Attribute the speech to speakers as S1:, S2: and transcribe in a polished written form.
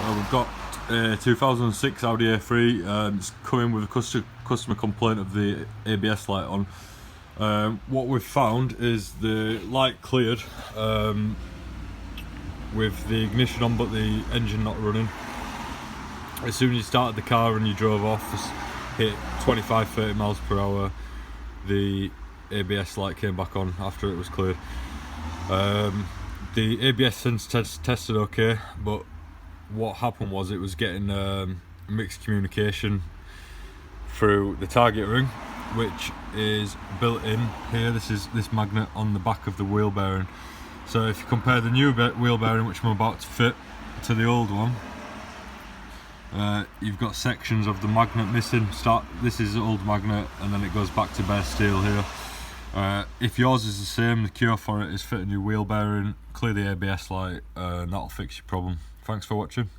S1: We've got a 2006 Audi A3. It's coming with a customer complaint of the ABS light on. What we've found is the light cleared with the ignition on but the engine not running. As soon as you started the car and you drove off, hit 25-30 miles per hour, the ABS light came back on after it was cleared. The ABS sense tested okay, but what happened was it was getting mixed communication through the target ring, which is built in here. This is this magnet on the back of the wheel bearing. So if you compare the new wheel bearing, which I'm about to fit, to the old one, you've got sections of the magnet missing. This is the old magnet, and then it goes back to bare steel here. If yours is the same, the cure for it is fit a new wheel bearing, clear the ABS light, and that'll fix your problem. Thanks for watching.